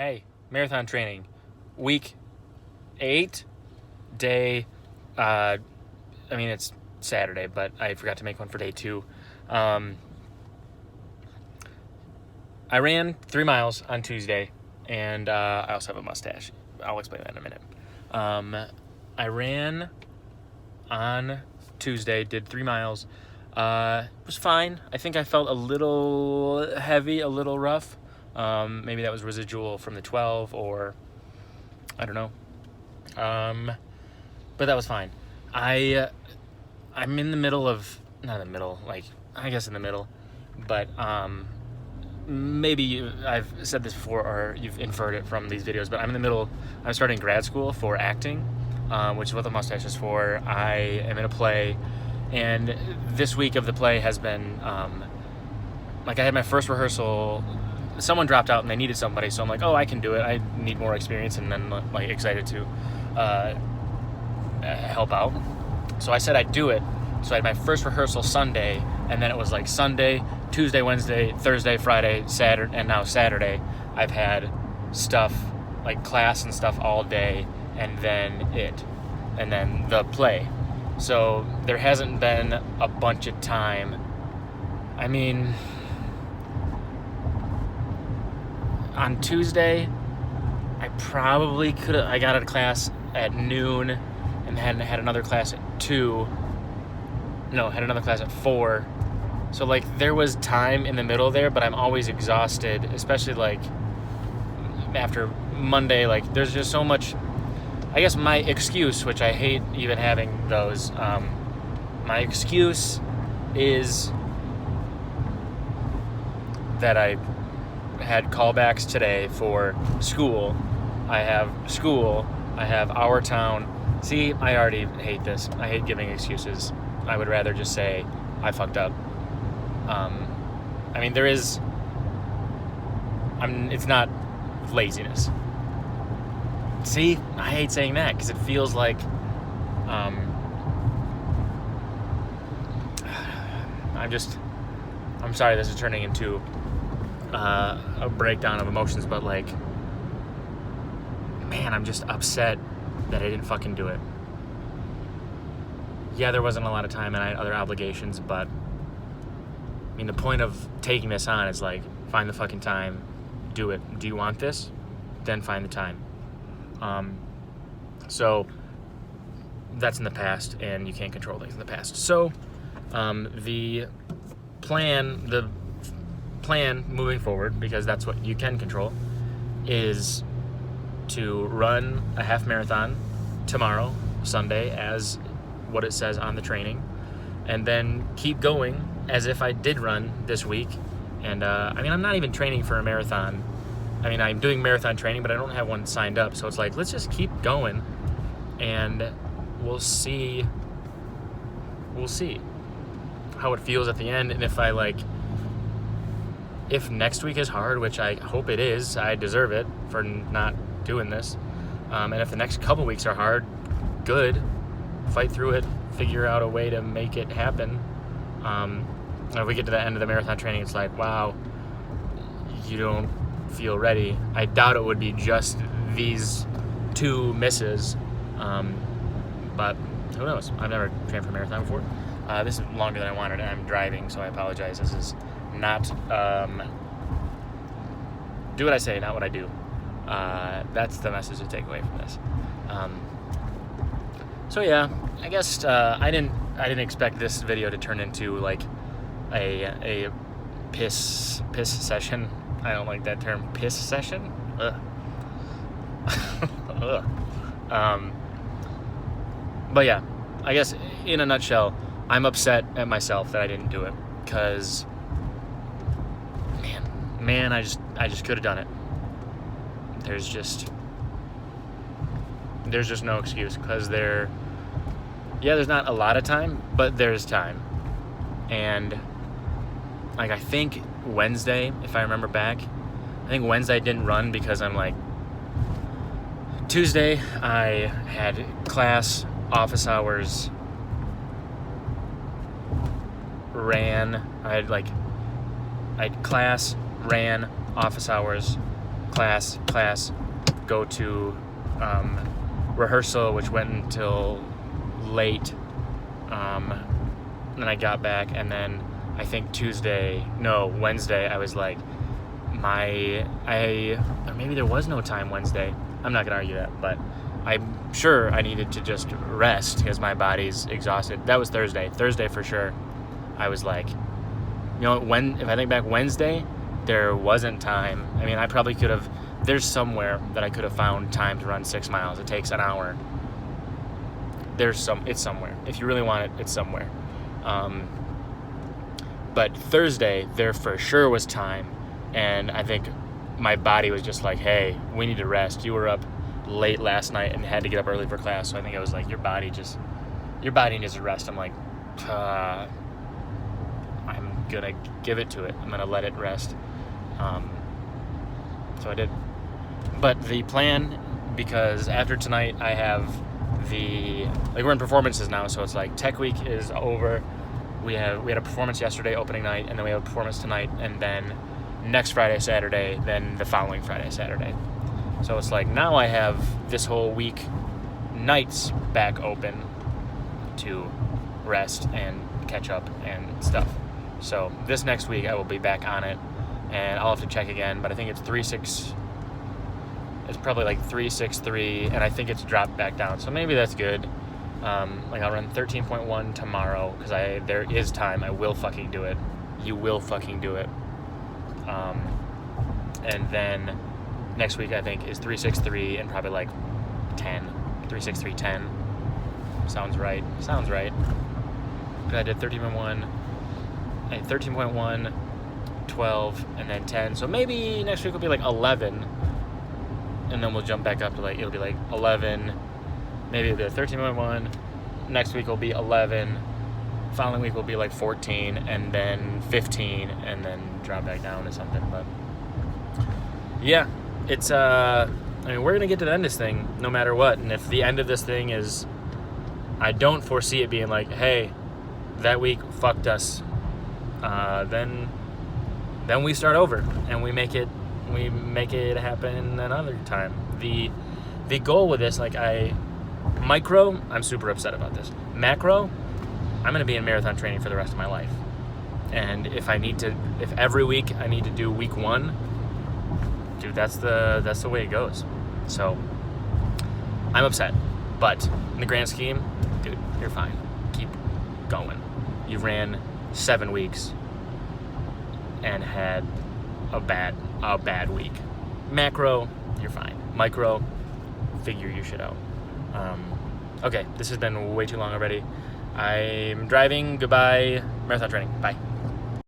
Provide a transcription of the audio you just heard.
Hey, marathon training, week 8, day, it's Saturday, but I forgot to make one for day 2. I ran 3 miles on Tuesday, and I also have a mustache. I'll explain that in a minute. I ran on Tuesday, did 3 miles. It was fine. I think I felt a little heavy, a little rough. Maybe that was residual from the 12, or I don't know. But that was fine. I'm in the middle of, not in the middle, I guess in the middle, but maybe I've said this before, or you've inferred it from these videos, but I'm starting grad school for acting, which is what the mustache is for. I am in a play, and this week of the play has been, I had my first rehearsal. Someone dropped out and they needed somebody, so I'm like, oh, I can do it. I need more experience, and then excited to help out. So I said I'd do it. So I had my first rehearsal Sunday, and then it was Sunday, Tuesday, Wednesday, Thursday, Friday, Saturday, and now Saturday. I've had stuff, class and stuff all day, and then the play. So there hasn't been a bunch of time. On Tuesday, I probably could have. I got out of class at noon and had another class at 2. No, had another class at 4. So there was time in the middle there, but I'm always exhausted, especially after Monday. There's just so much. I guess my excuse, which I hate even having those, my excuse is that I had callbacks today for school. I have school. I have our town. See, I already hate this. I hate giving excuses. I would rather just say I fucked up. It's not laziness. See, I hate saying that because it feels like I'm sorry this is turning into a breakdown of emotions, but I'm just upset that I didn't fucking do it. Yeah, there wasn't a lot of time and I had other obligations, but the point of taking this on is find the fucking time, do it. Do you want this? Then find the time. So that's in the past, and you can't control things in the past. So the plan moving forward, because that's what you can control, is to run a half marathon tomorrow, Sunday, as what it says on the training, and then keep going as if I did run this week. And I'm not even training for a marathon. I'm doing marathon training, but I don't have one signed up, so it's let's just keep going, and we'll see how it feels at the end. And if next week is hard, which I hope it is, I deserve it for not doing this. And if the next couple weeks are hard, good. Fight through it. Figure out a way to make it happen. If we get to the end of the marathon training, it's wow, you don't feel ready. I doubt it would be just these 2 misses. But who knows? I've never trained for a marathon before. This is longer than I wanted, and I'm driving, so I apologize. This is not do what I say, not what I do. That's the message to take away from this. So yeah, I guess I didn't expect this video to turn into a piss session. I don't like that term, piss session. Ugh. Ugh. But yeah, I guess in a nutshell, I'm upset at myself that I didn't do it, because man, I just could have done it. There's just no excuse, because there's not a lot of time, but there's time. And I think Wednesday, if I remember back, Wednesday I didn't run because Tuesday I had class, office hours, I had class, ran, office hours, class, go to rehearsal, which went until late. Then I got back, and then I think Wednesday, I was like, or maybe there was no time Wednesday. I'm not gonna argue that, but I'm sure I needed to just rest because my body's exhausted. That was Thursday. Thursday for sure. I was like, if I think back Wednesday, there wasn't time. I mean, I probably could have, there's somewhere that I could have found time to run 6 miles. It takes an hour. It's somewhere. If you really want it, it's somewhere. But Thursday, there for sure was time. And I think my body was just like, hey, we need to rest. You were up late last night and had to get up early for class. So I think it was like, your body needs to rest. I'm like, I'm going to give it to it. I'm going to let it rest. So I did. But the plan, because after tonight I have we're in performances now, so it's like Tech Week is over. We had a performance yesterday, opening night, and then we have a performance tonight, and then next Friday, Saturday, then the following Friday, Saturday. So it's like now I have this whole week nights back open to rest and catch up and stuff. So this next week I will be back on it, and I'll have to check again, but I think it's 3.6. It's probably like 3.63, and I think it's dropped back down. So maybe that's good. I'll run 13.1 tomorrow because there is time. I will fucking do it. You will fucking do it. And then next week I think is 3.63 and probably like 10. 3.63.10. Sounds right. But I did 13.1, 12, and then 10. So maybe next week will be like 11. And then we'll jump back up to it'll be like 11, maybe it'll be 13.1, next week will be 11, following week will be like 14, and then 15, and then drop back down to something. But yeah, it's, we're going to get to the end of this thing no matter what. And if the end of this thing is, I don't foresee it being like, hey, that week fucked us, then we start over and we make it happen another time. The goal with this, micro, I'm super upset about this. Macro, I'm going to be in marathon training for the rest of my life. And if every week I need to do week 1, dude, that's the way it goes. So I'm upset, but in the grand scheme, dude, you're fine. Keep going. You ran 7 weeks and had a bad week. Macro, you're fine. Micro, figure your shit out. Okay, this has been way too long already. I'm driving. Goodbye. Marathon training. Bye.